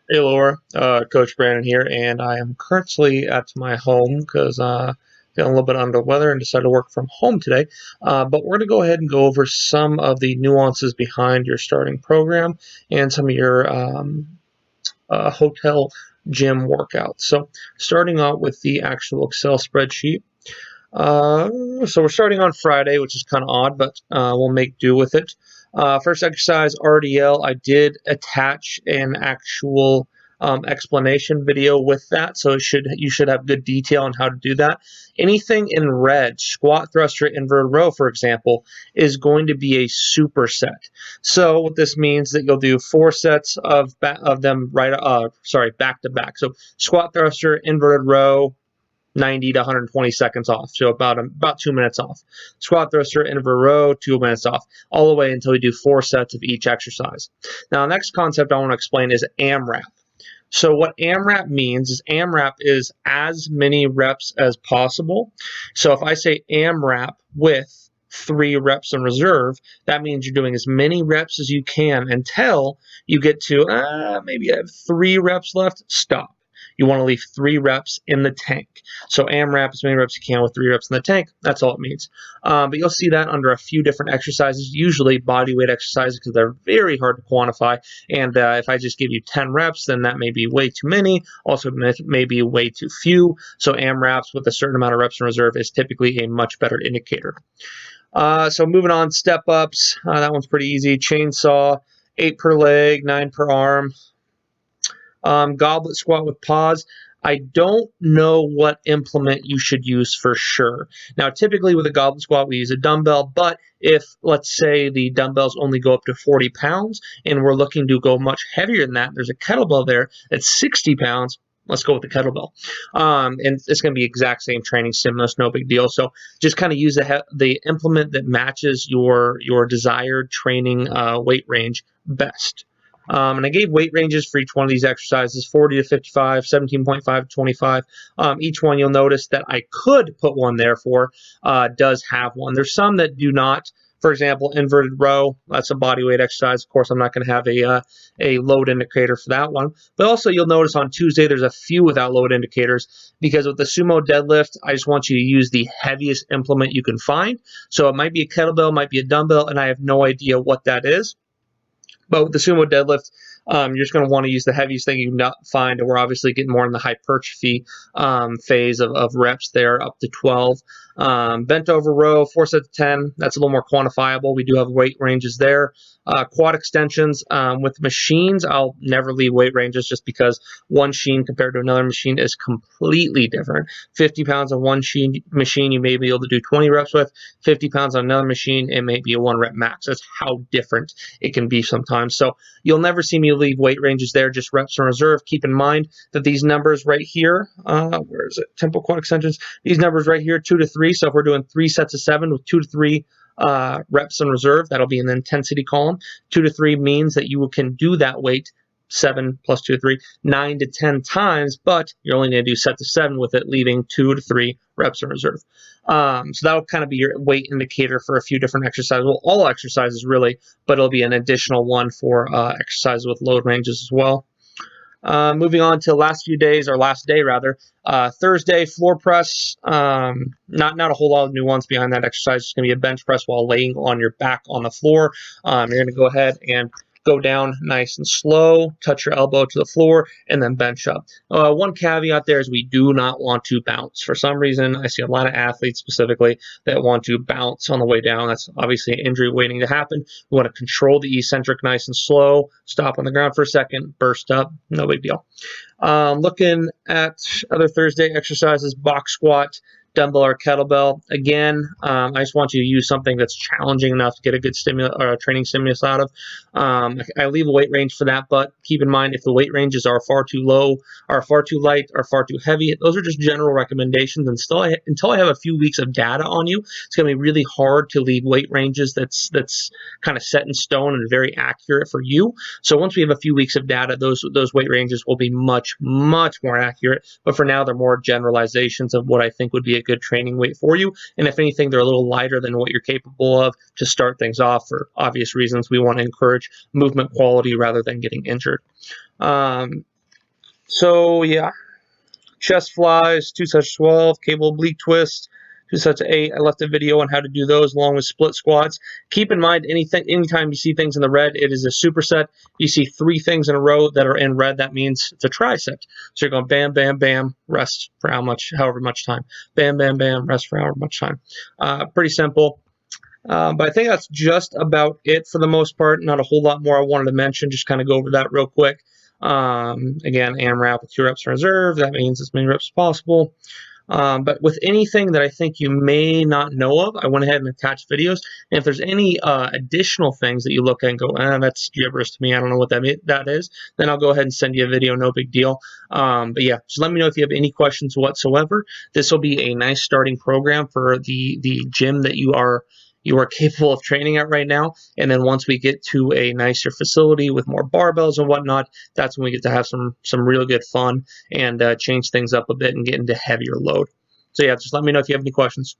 Hey Laura, Coach Brandon here, and I am currently at my home because feeling a little bit under the weather and decided to work from home today. But we're going to go ahead and go over some of the nuances behind your starting program and some of your hotel gym workouts. So, starting out with the actual Excel spreadsheet. So we're starting on Friday, which is kind of odd, but we'll make do with it. First exercise, RDL. I did attach an actual explanation video with that, so you should have good detail on how to do that. Anything in red, squat thruster, inverted row, for example, is going to be a superset. So what this means that you'll do 4 sets of them back to back. So squat thruster, inverted row, 90 to 120 seconds off, so about 2 minutes off. Squat thruster, inverted row, 2 minutes off, all the way until we do 4 sets of each exercise. Now, the next concept I want to explain is AMRAP. So what AMRAP means is AMRAP is as many reps as possible. So if I say AMRAP with 3 reps in reserve, that means you're doing as many reps as you can until you get to maybe I have 3 reps left. Stop. You want to leave 3 reps in the tank. So AMRAP as many reps you can with 3 reps in the tank. That's all it means. But you'll see that under a few different exercises, usually body weight exercises because they're very hard to quantify. And if I just give you 10 reps, then that may be way too many. Also, may be way too few. So AMRAPs with a certain amount of reps in reserve is typically a much better indicator. So moving on, step ups. That one's pretty easy. Chainsaw, 8 per leg, 9 per arm. Goblet squat with pause. I don't know what implement you should use for sure. Now, typically with a goblet squat, we use a dumbbell, but if, let's say, the dumbbells only go up to 40 pounds and we're looking to go much heavier than that, there's a kettlebell there that's 60 pounds. Let's go with the kettlebell. And it's going to be exact same training stimulus, no big deal. So just kind of use the implement that matches your desired training weight range best. And I gave weight ranges for each one of these exercises, 40 to 55, 17.5 to 25. Each one you'll notice that I could put one there for does have one. There's some that do not. For example, inverted row, that's a body weight exercise. Of course, I'm not going to have a load indicator for that one. But also you'll notice on Tuesday there's a few without load indicators because with the sumo deadlift, I just want you to use the heaviest implement you can find. So it might be a kettlebell, might be a dumbbell, and I have no idea what that is. But with the sumo deadlift, you're just going to want to use the heaviest thing you can find, and we're obviously getting more in the hypertrophy phase of reps there, up to 12. Bent over row, 4 sets of 10. That's a little more quantifiable. We do have weight ranges there. Quad extensions with machines, I'll never leave weight ranges just because one machine compared to another machine is completely different. 50 pounds on one machine, you may be able to do 20 reps with. 50 pounds on another machine, it may be a 1 rep max. That's how different it can be sometimes. So you'll never see me leave weight ranges there, just reps in reserve. Keep in mind that these numbers right here, where is it? Tempo quad extensions. These numbers right here, 2 to 3. So if we're doing 3 sets of 7 with 2 to 3 reps in reserve, that'll be in the intensity column. 2 to 3 means that you can do that weight 7 plus 2 to 3, 9 to 10 times, but you're only going to do sets of 7 with it, leaving 2 to 3 reps in reserve. So that'll kind of be your weight indicator for a few different exercises. Well, all exercises really, but it'll be an additional one for exercises with load ranges as well. Moving on to last few days, or last day rather, Thursday floor press. Not a whole lot of nuance behind that exercise. It's going to be a bench press while laying on your back on the floor. You're going to go ahead and go down nice and slow, touch your elbow to the floor, and then bench up. One caveat there is we do not want to bounce. For some reason, I see a lot of athletes specifically that want to bounce on the way down. That's obviously an injury waiting to happen. We want to control the eccentric nice and slow, stop on the ground for a second, burst up, no big deal. Looking at other Thursday exercises, box squat, dumbbell or kettlebell. Again, I just want you to use something that's challenging enough to get a good training stimulus out of. I leave a weight range for that, but keep in mind if the weight ranges are far too low, are far too light, or far too heavy, those are just general recommendations. And until I have a few weeks of data on you, it's going to be really hard to leave weight ranges that's kind of set in stone and very accurate for you. So once we have a few weeks of data, those weight ranges will be much more accurate. But for now, they're more generalizations of what I think would be a good training weight for you. And if anything, they're a little lighter than what you're capable of to start things off. For obvious reasons, we want to encourage movement quality rather than getting injured. So yeah, chest flies, 2 sets of 12, cable oblique twist, 2 sets of 8. I left a video on how to do those along with split squats. Keep in mind, anytime you see things in the red, it is a superset. You see 3 things in a row that are in red, that means it's a tricep. So you're going bam, bam, bam, rest for however much time. Bam, bam, bam, rest for however much time. Pretty simple. But I think that's just about it for the most part. Not a whole lot more I wanted to mention. Just kind of go over that real quick. Again, AMRAP with 2 reps in reserve. That means as many reps as possible. But with anything that I think you may not know of, I went ahead and attached videos. And if there's any additional things that you look at and go, that's gibberish to me, I don't know what that is, then I'll go ahead and send you a video, no big deal. But yeah, just let me know if you have any questions whatsoever. This will be a nice starting program for the gym that you are capable of training at right now. And then once we get to a nicer facility with more barbells and whatnot, that's when we get to have some real good fun and change things up a bit and get into heavier load. So yeah, just let me know if you have any questions.